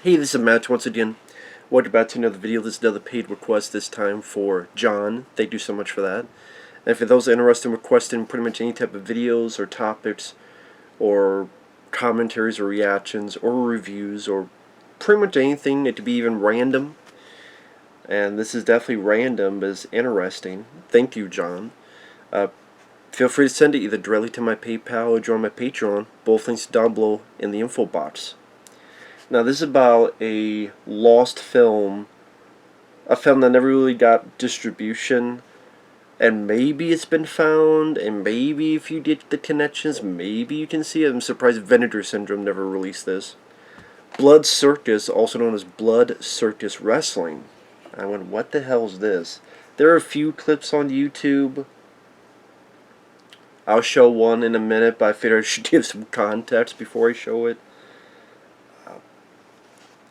Hey, this is Matt once again. Welcome back to another video. This is another paid request, this time for John. Thank you so much for that. And for those interested in requesting pretty much any type of videos or topics or commentaries or reactions or reviews or pretty much anything, it could be even random. And this is definitely random, but it's interesting. Thank you, John. Feel free to send it either directly to my PayPal or join my Patreon. Both links down below in the info box. Now this is about a lost film, a film that never really got distribution, and maybe it's been found, and maybe if you get the connections, maybe you can see it. I'm surprised Vinegar Syndrome never released this. Blood Circus, also known as Blood Circus Wrestling. I went, what the hell is this? There are a few clips on YouTube. I'll show one in a minute, but I figured I should give some context before I show it.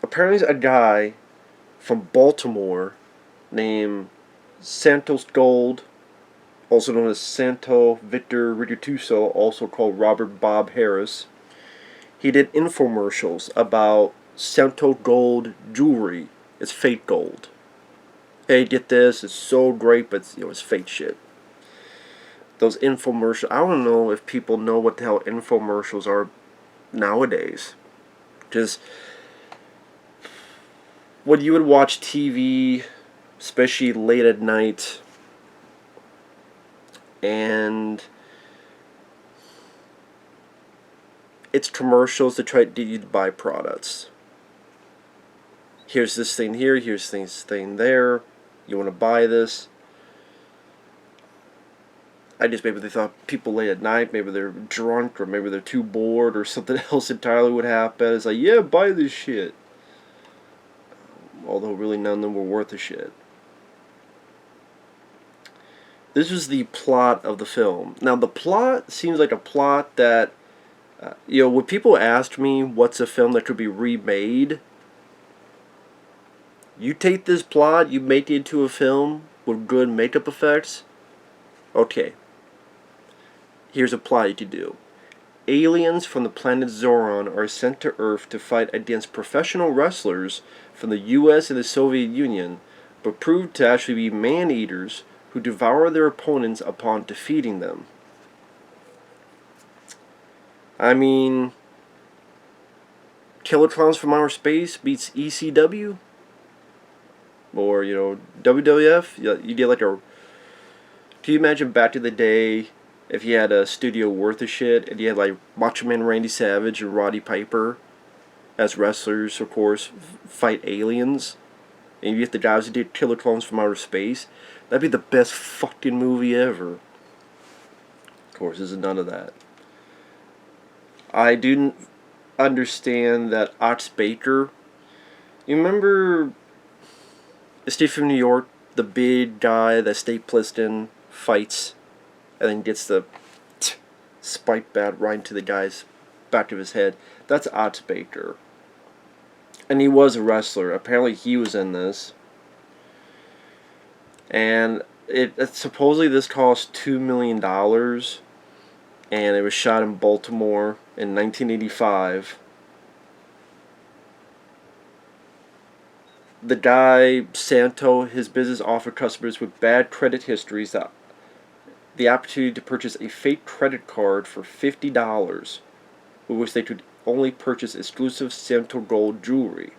Apparently a guy from Baltimore named Santos Gold, also known as Santo Victor Rigotuso, also called Robert Bob Harris. He did infomercials about Santo Gold jewelry. It's fake gold. Hey, get this, it's so great, but it's fake shit. Those infomercials, I don't know if people know what the hell infomercials are nowadays. Just when you would watch TV, especially late at night, and it's commercials to try to get you to buy products. Here's this thing here, here's this thing there, you want to buy this. I guess maybe they thought people late at night, maybe they're drunk, or maybe they're too bored, or something else entirely would happen. It's like, yeah, buy this shit. Although really none of them were worth a shit. This was the plot of the film. Now the plot seems like a plot that, when people ask me what's a film that could be remade, you take this plot, you make it into a film with good makeup effects, okay. Here's a plot you could do. Aliens from the planet Zoran are sent to Earth to fight against professional wrestlers from the US and the Soviet Union, but prove to actually be man-eaters who devour their opponents upon defeating them. I mean, Killer Clowns from Outer Space beats ECW? Or, WWF? You get like a... Can you imagine back in the day if you had a studio worth of shit and you had like Macho Man Randy Savage and Roddy Piper as wrestlers, of course, fight aliens, and you get the guys who did Killer Clowns from Outer Space? That'd be the best fucking movie ever. Of course, there's none of that. I didn't understand that Ox Baker. You remember Steve from New York, the big guy that State Pliston fights and then gets the spike bat right into the guy's back of his head? That's Ox Baker. And he was a wrestler. Apparently he was in this. And supposedly this cost $2 million. And it was shot in Baltimore in 1985. The guy, Santo, his business offered customers with bad credit histories the opportunity to purchase a fake credit card for $50, with which they could only purchase exclusive Santo Gold jewelry.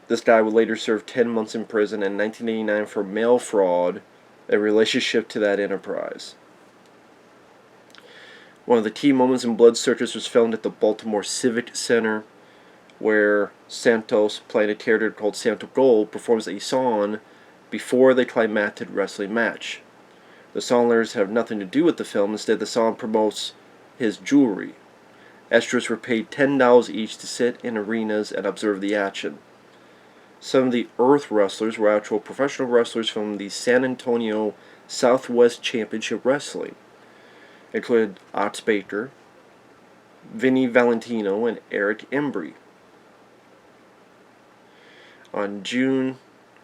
This guy would later serve 10 months in prison in 1989 for mail fraud in relationship to that enterprise. One of the key moments in Blood Circus was filmed at the Baltimore Civic Center, where Santos, playing a character called Santo Gold, performs a song before the climactic wrestling match. The song lyrics have nothing to do with the film. Instead, the song promotes his jewelry. Extras were paid $10 each to sit in arenas and observe the action. Some of the Earth wrestlers were actual professional wrestlers from the San Antonio Southwest Championship Wrestling, included Ox Baker, Vinny Valentino, and Eric Embry. On June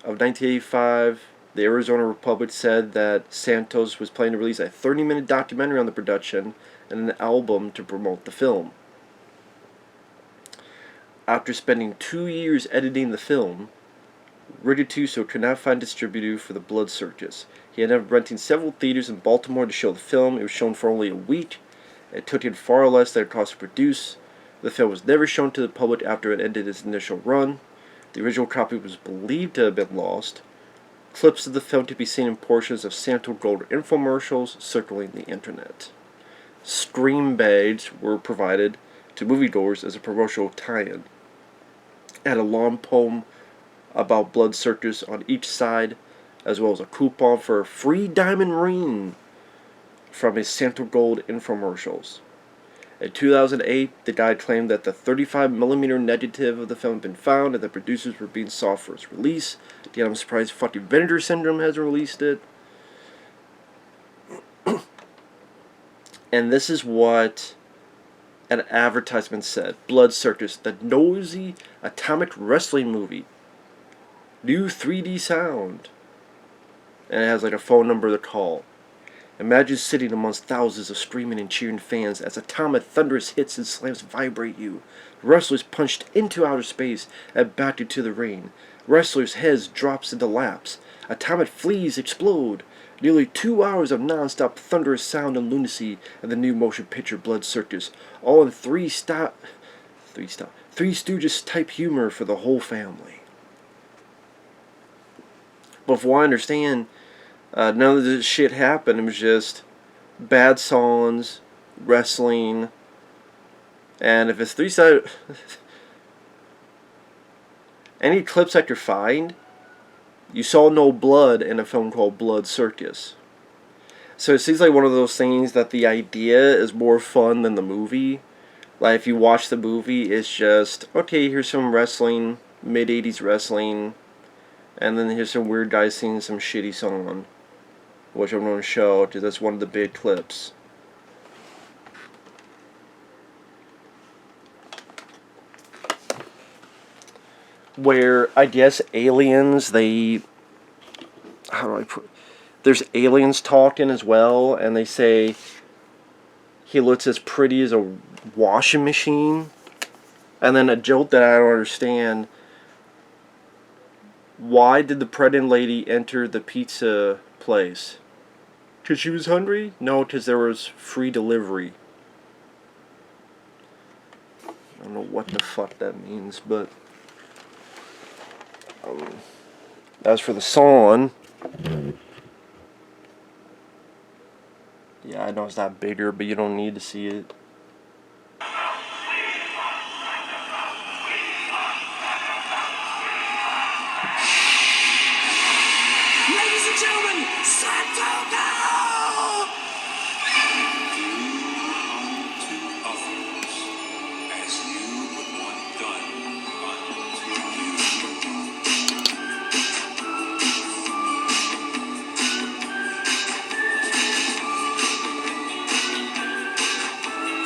of 1985, the Arizona Republic said that Santos was planning to release a 30-minute documentary on the production and an album to promote the film. After spending 2 years editing the film, Richard Tuso could not find a distributor for the Blood Circus. He ended up renting several theaters in Baltimore to show the film. It was shown for only a week. It took in far less than it cost to produce. The film was never shown to the public after it ended its initial run. The original copy was believed to have been lost. Clips of the film could be seen in portions of Santo Gold infomercials circling the internet. Scream bags were provided to moviegoers as a promotional tie-in. It had a long poem about Blood Circus on each side, as well as a coupon for a free diamond ring from his Santo Gold infomercials. In 2008, the guy claimed that the 35mm negative of the film had been found and the producers were being sought for its release. Again, I'm surprised fucking Vinegar Syndrome hasn't released it. And this is what an advertisement said. Blood Circus, the nosy atomic wrestling movie. New 3D sound. And it has like a phone number to call. Imagine sitting amongst thousands of screaming and cheering fans as atomic thunderous hits and slams vibrate you. Wrestlers punched into outer space and back into the ring. Wrestlers' heads drops into laps. Atomic fleas explode. Nearly 2 hours of non-stop thunderous sound and lunacy in the new motion picture Blood Circus. All in Three Stooges type humor for the whole family. But from what I understand, none of this shit happened. It was just bad songs, wrestling, and if it's three-sided... any clips I could find, you saw no blood in a film called Blood Circus. So it seems like one of those things that the idea is more fun than the movie. Like, if you watch the movie, it's just, okay, here's some wrestling, mid-80s wrestling, and then here's some weird guy singing some shitty song, which I'm going to show, because that's one of the big clips. Where, I guess, aliens, they... how do I put... there's aliens talking as well, and they say he looks as pretty as a washing machine. And then a joke that I don't understand: why did the pregnant lady enter the pizza place? Because she was hungry? No, because there was free delivery. I don't know what the fuck that means, but... as for the song... yeah, I know it's not bigger, but you don't need to see it. Ladies and gentlemen, Santo Gold! Do unto others as you would want done unto you.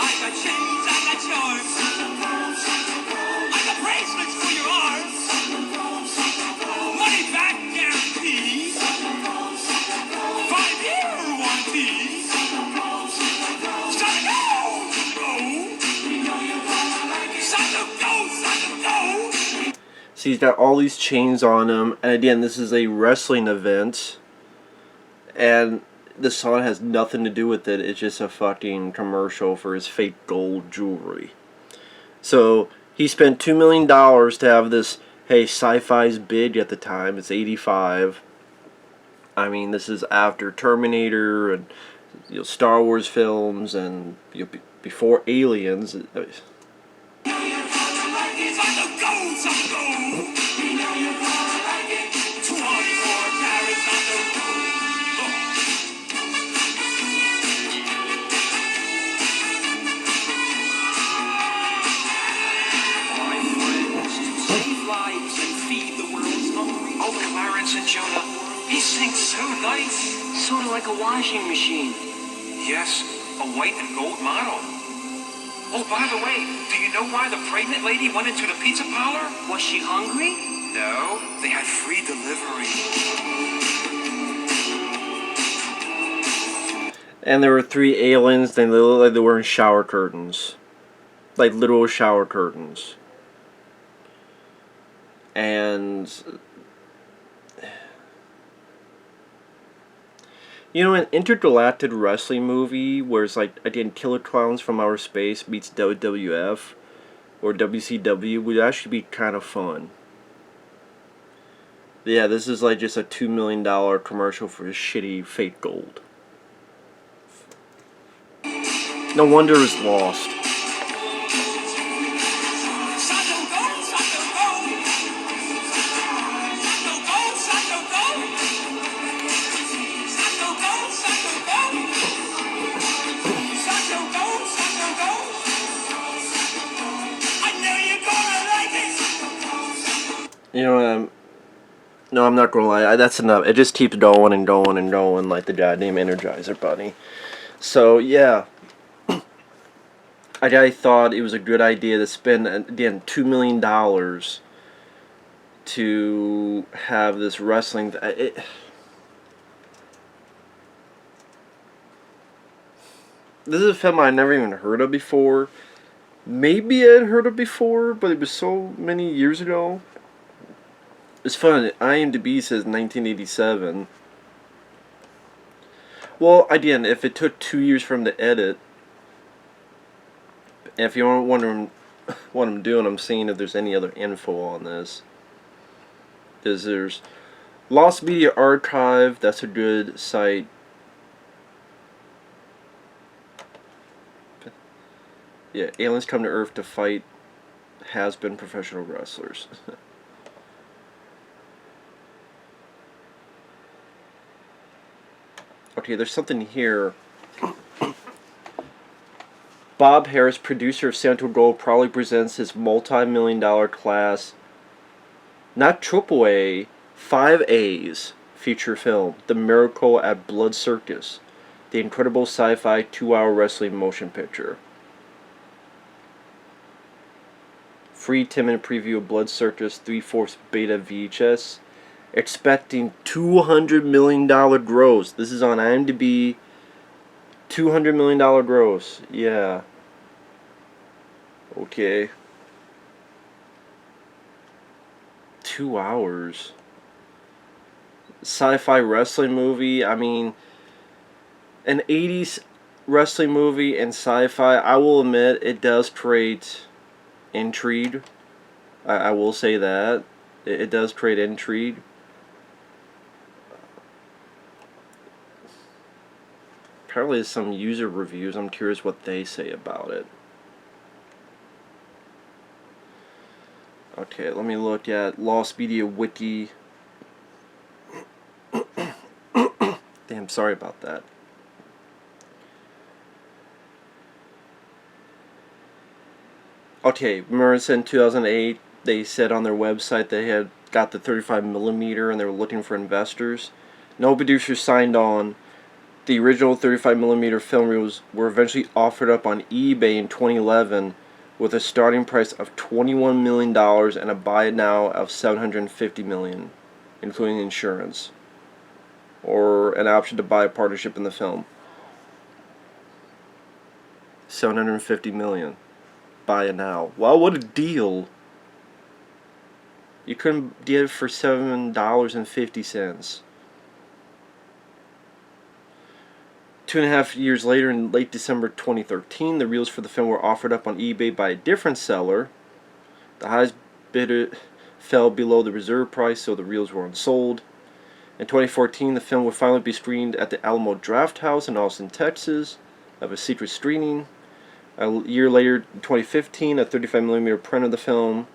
I got chains, I got charms. I got bracelets for your arms. Money back guarantees. 5-year warranties. Santo Gold! Santo Gold! See, he's got all these chains on him, and again, this is a wrestling event, and the song has nothing to do with it. It's just a fucking commercial for his fake gold jewelry. So he spent $2 million to have this. Hey, sci-fi's big at the time. It's 85. I mean, this is after Terminator and Star Wars films, and before Aliens. Santo Gold! Santo Gold! 24 carats Santo Gold! My friends, to save lives and feed the world's hungry. Oh, Clarence and Jonah, he sings so nice. Sort of like a washing machine. Yes, a white and gold model. Oh, by the way, do you know why the pregnant lady went into the pizza parlor? Was she hungry? No, they had free delivery. And there were 3 aliens, and they looked like they were in shower curtains. Like literal shower curtains. And you know, an intergalactic wrestling movie where it's like, again, Killer Clowns from Outer Space meets WWF or WCW would actually be kind of fun. Yeah, this is like just a $2 million commercial for shitty fake gold. No wonder it's lost. You know, no, I'm not gonna lie. That's enough. It just keeps going and going and going like the goddamn Energizer Bunny. So yeah, I thought it was a good idea to spend again $2 million to have this wrestling. This is a film I never even heard of before. Maybe I had heard of before, but it was so many years ago. It's fun. IMDb says 1987. Well, again, if it took 2 years for him to edit, if you want wondering what I'm doing, I'm seeing if there's any other info on this. Because there's Lost Media Archive. That's a good site. Yeah, aliens come to Earth to fight has-been professional wrestlers. Okay, there's something here. Bob Harris, producer of Central Gold, probably presents his multi-million-dollar class, not AAA, 5 A's feature film, The Miracle at Blood Circus, the incredible sci-fi 2-hour wrestling motion picture. Free 10-minute preview of Blood Circus 3/4 beta VHS. Expecting $200 million gross. This is on IMDb. $200 million gross. Yeah. Okay. 2 hours. Sci-fi wrestling movie. I mean, an 80s wrestling movie and sci-fi, I will admit, it does create intrigue. I will say that. It does create intrigue. Apparently there's some user reviews. I'm curious what they say about it. Okay, let me look at Lost Media Wiki. Damn, sorry about that. Okay, remember in 2008, they said on their website they had got the 35mm and they were looking for investors. No producers signed on. The original 35mm film reels were eventually offered up on eBay in 2011 with a starting price of $21 million and a buy it now of $750 million, including insurance, or an option to buy a partnership in the film. $750 million. Buy it now. Wow, what a deal! You couldn't get it for $7.50. 2.5 years later, in late December 2013, the reels for the film were offered up on eBay by a different seller. The highest bidder fell below the reserve price, so the reels were unsold. In 2014, the film would finally be screened at the Alamo Drafthouse in Austin, Texas, of a secret screening. A year later, in 2015, a 35mm print of the film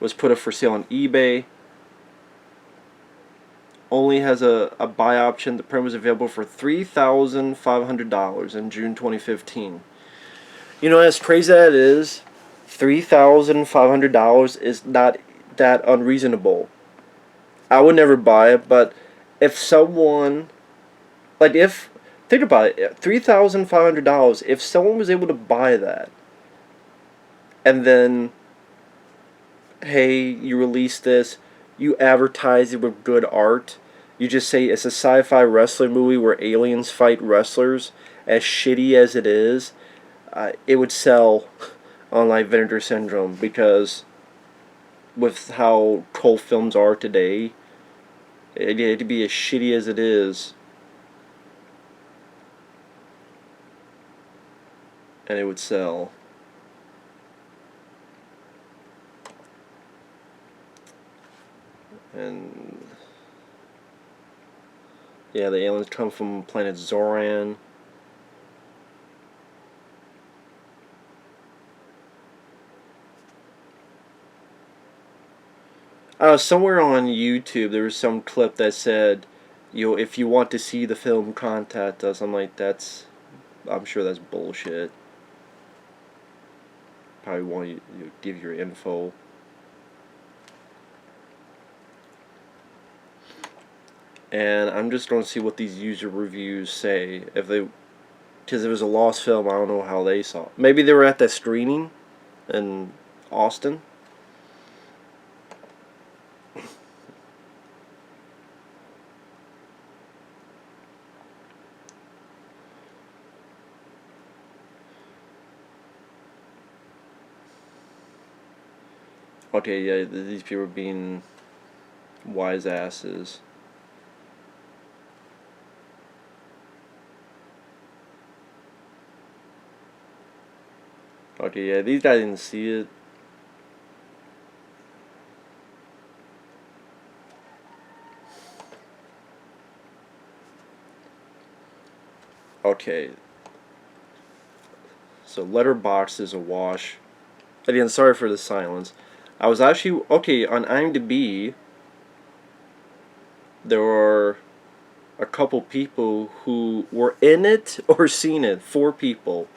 was put up for sale on eBay. Only has a buy option. The print was available for $3,500 in June 2015. You know, as crazy as it is, $3,500 is not that unreasonable. I would never buy it, but if someone, think about it, $3,500, if someone was able to buy that, and then, hey, you release this, you advertise it with good art, you just say it's a sci-fi wrestling movie where aliens fight wrestlers, as shitty as it is, it would sell on like Vinegar Syndrome, because with how cult films are today, it'd be as shitty as it is, and it would sell. And yeah, the aliens come from planet Zoran. Somewhere on YouTube there was some clip that said, if you want to see the film, contact us. I'm like, I'm sure that's bullshit. Probably want you to give your info. And I'm just going to see what these user reviews say. Because it was a lost film, I don't know how they saw it. Maybe they were at that screening in Austin. Okay, yeah, these people are being wise asses. Okay, yeah, these guys didn't see it. Okay. So, Letterboxd is a wash. Again, sorry for the silence. I was actually, okay, on IMDb, there are a couple people who were in it or seen it. 4 people.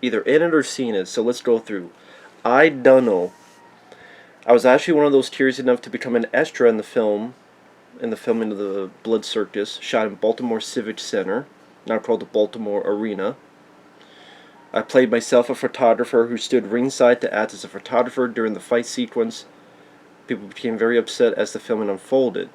Either in it or seen it. So let's go through. I don't know. I was actually one of those curious enough to become an extra in the filming of the Blood Circus, shot in Baltimore Civic Center, now called the Baltimore Arena. I played myself a photographer who stood ringside to act as a photographer during the fight sequence. People became very upset as the filming unfolded.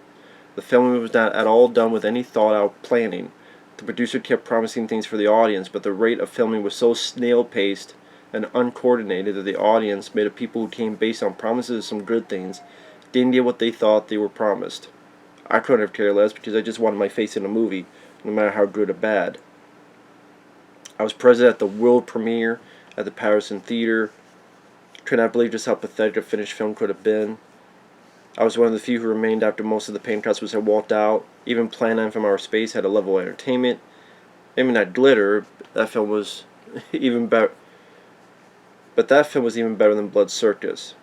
The filming was not at all done with any thought-out planning. The producer kept promising things for the audience, but the rate of filming was so snail-paced and uncoordinated that the audience, made of people who came based on promises of some good things, didn't get what they thought they were promised. I couldn't have cared less because I just wanted my face in a movie, no matter how good or bad. I was present at the world premiere at the Patterson Theater. Could not believe just how pathetic a finished film could have been. I was one of the few who remained after most of the paint customers had walked out. Even Plan 9 from Outer Space had a level of entertainment. Maybe not glitter. That film was even better. But that film was even better than Blood Circus.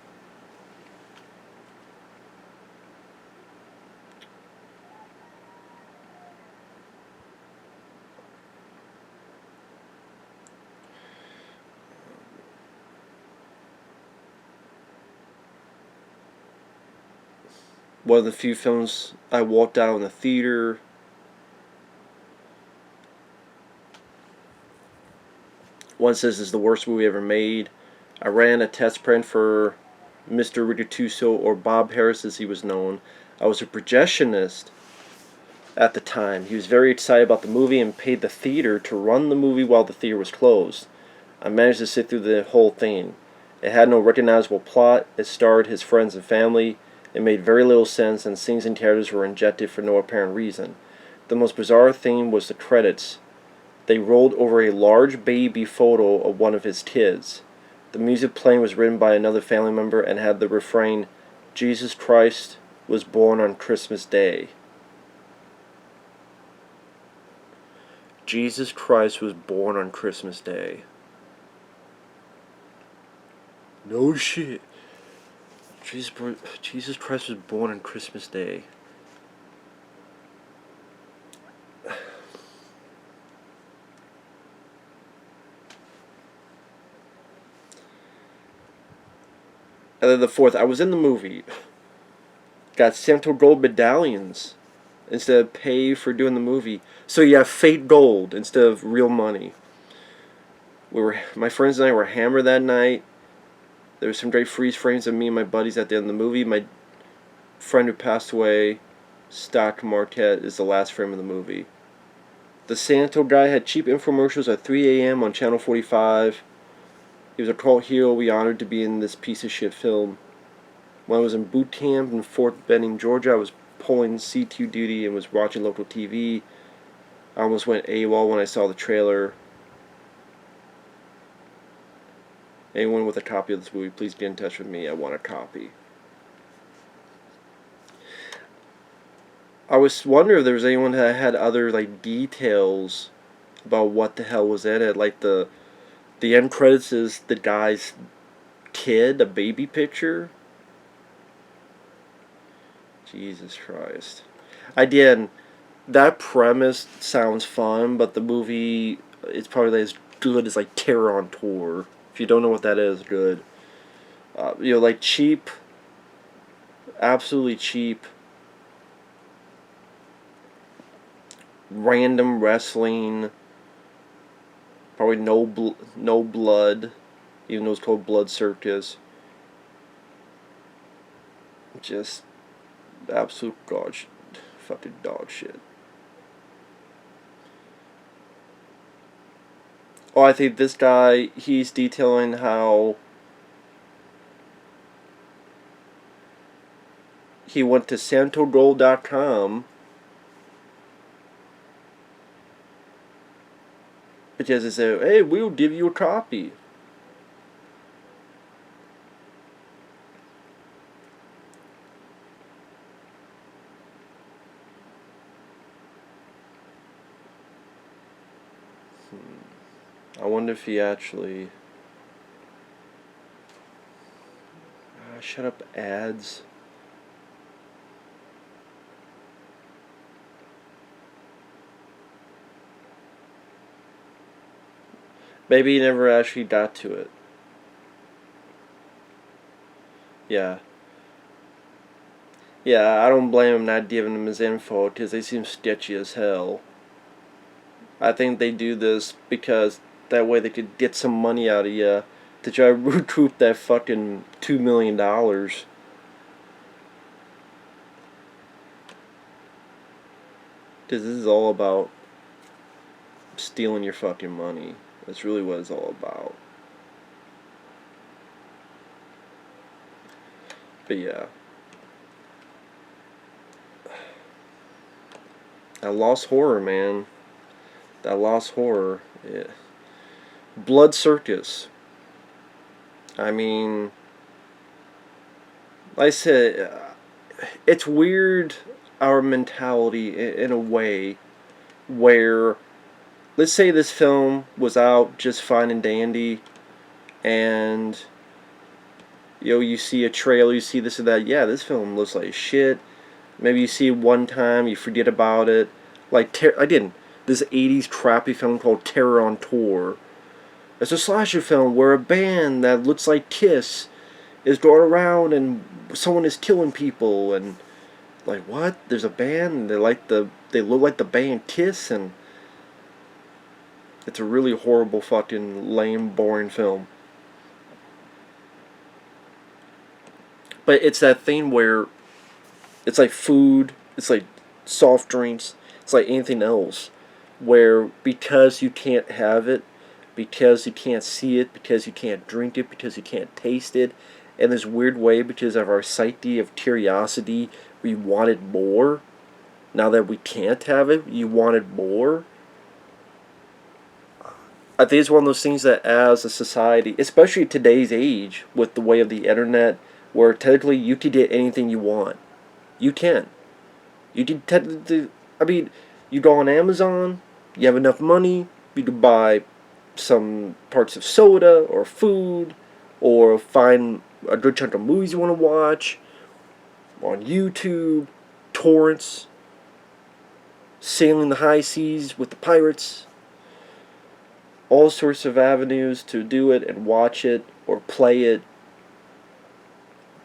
One of the few films I walked out in the theater. One says it's the worst movie ever made. I ran a test print for Mr. Rigattuso, or Bob Harris as he was known. I was a projectionist at the time. He was very excited about the movie and paid the theater to run the movie while the theater was closed. I managed to sit through the whole thing. It had no recognizable plot. It starred his friends and family. It made very little sense, and scenes and characters were injected for no apparent reason. The most bizarre thing was the credits. They rolled over a large baby photo of one of his kids. The music playing was written by another family member and had the refrain, "Jesus Christ was born on Christmas Day." Jesus Christ was born on Christmas Day. No shit. Jesus Christ was born on Christmas Day. And then the 4th, I was in the movie. Got Santo Gold medallions instead of pay for doing the movie. So you have fake gold instead of real money. My friends and I were hammered that night. There were some great freeze frames of me and my buddies at the end of the movie. My friend who passed away, Stock Marquette, is the last frame of the movie. The Santo guy had cheap infomercials at 3 a.m. on Channel 45. He was a cult hero we honored to be in this piece of shit film. when I was in boot camp in Fort Benning, Georgia. I was pulling C2 duty and was watching local TV. I almost went AWOL when I saw the trailer. Anyone with a copy of this movie, please get in touch with me. I want a copy. I was wondering if there was anyone that had other like details about what the hell was in it. Like the end credits is the guy's kid, a baby picture. Jesus Christ. Again, that premise sounds fun, but the movie it's probably as good as like Terror on Tour. If you don't know what that is, good. Like cheap, absolutely cheap, random wrestling. Probably no blood, even though it's called Blood Circus. Just absolute fucking dog shit. Oh, I think this guy, he's detailing how he went to santogold.com because they said, hey, we'll give you a copy. I wonder if he actually... shut up, ads. Maybe he never actually got to it. Yeah. Yeah, I don't blame him not giving him his info because they seem sketchy as hell. I think they do this because that way they could get some money out of you to try to recoup that fucking $2 million. Because this is all about stealing your fucking money. That's really what it's all about. But yeah. That Lost Horror, man. That Lost Horror. Yeah. Blood Circus. I mean, like I said, it's weird our mentality in a way where, let's say this film was out just fine and dandy, and you see a trailer, you see this and that. Yeah, this film looks like shit. Maybe you see it one time, you forget about it. Like this '80s crappy film called Terror on Tour. It's a slasher film where a band that looks like Kiss is going around and someone is killing people, and like, what? There's a band and they look like the band Kiss, and it's a really horrible fucking lame boring film. But it's that thing where it's like food, it's like soft drinks, it's like anything else, where because you can't have it, because you can't see it, because you can't drink it, because you can't taste it, in this weird way, because of our psyche of curiosity, we wanted more. Now that we can't have it, you wanted more. I think it's one of those things that as a society, especially today's age, with the way of the internet, where technically you can get anything you want. You can. You can technically, I mean, you go on Amazon, you have enough money, you can buy some parts of soda or food, or find a good chunk of movies you want to watch on YouTube, torrents, sailing the high seas with the pirates, all sorts of avenues to do it and watch it or play it.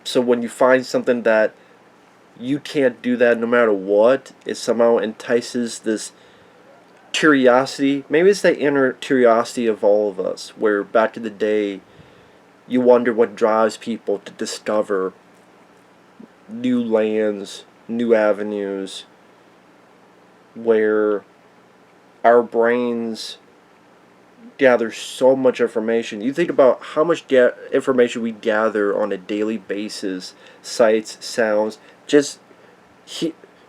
So when you find something that you can't do that no matter what, it somehow entices this curiosity. Maybe it's the inner curiosity of all of us, where back in the day, you wonder what drives people to discover new lands, new avenues, where our brains gather so much information. You think about how much information we gather on a daily basis, sights, sounds, just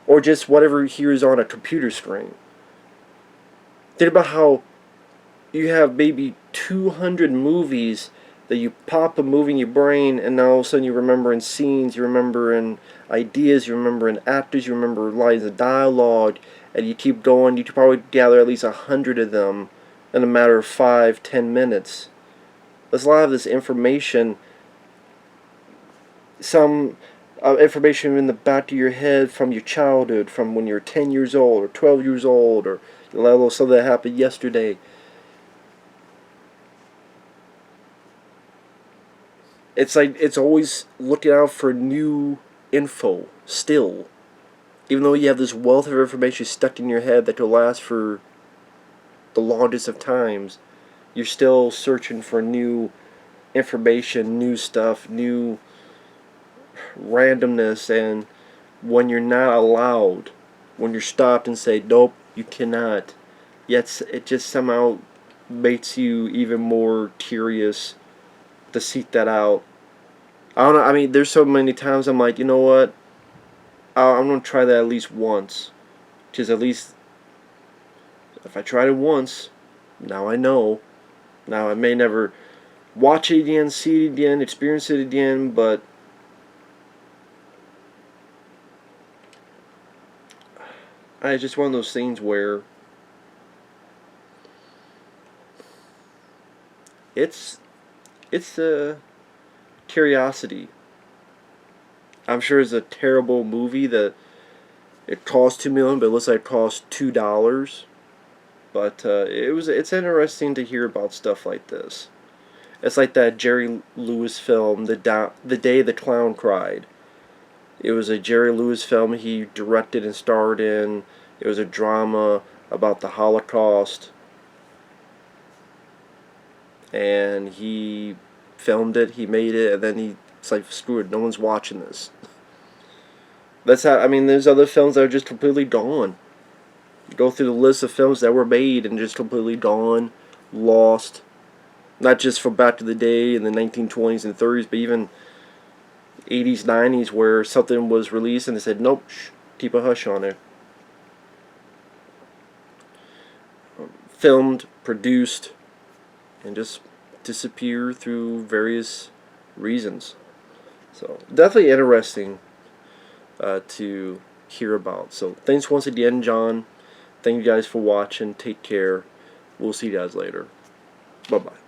or just whatever hears on a computer screen. Think about how you have maybe 200 movies that you pop a movie in your brain, and now all of a sudden you remember in scenes, you remember in ideas, you remember in actors, you remember lines of dialogue, and you keep going. You could probably gather at least 100 of them in a matter of 5-10 minutes. There's a lot of this information. Some information in the back of your head from your childhood, from when you're 10 years old or 12 years old, or something that happened yesterday. It's like it's always looking out for new info still. Even though you have this wealth of information stuck in your head that could last for the longest of times, you're still searching for new information, new stuff, new randomness. And when you're not allowed, when you're stopped and say, nope, you cannot, yet it just somehow makes you even more curious to seek that out. I don't know. I mean, there's so many times I'm like, you know what? I'm gonna try that at least once, because at least if I tried it once, now I know. Now I may never watch it again, see it again, experience it again, but it's just one of those things where it's a curiosity. I'm sure it's a terrible movie that it cost $2 million, but it looks like it cost $2. But it's interesting to hear about stuff like this. It's like that Jerry Lewis film, The Day the Clown Cried. It was a Jerry Lewis film he directed and starred in. It was a drama about the Holocaust. And he filmed it, he made it, and then it's like, screw it, no one's watching this. That's how, I mean, there's other films that are just completely gone. You go through the list of films that were made and just completely gone, lost. Not just from back to the day in the 1920s and 30s, but even 80s, 90s, where something was released and they said, nope, keep a hush on it. Filmed, produced, and just disappear through various reasons. So definitely interesting to hear about. So thanks once again, John. Thank you guys for watching. Take care. We'll see you guys later. Bye bye.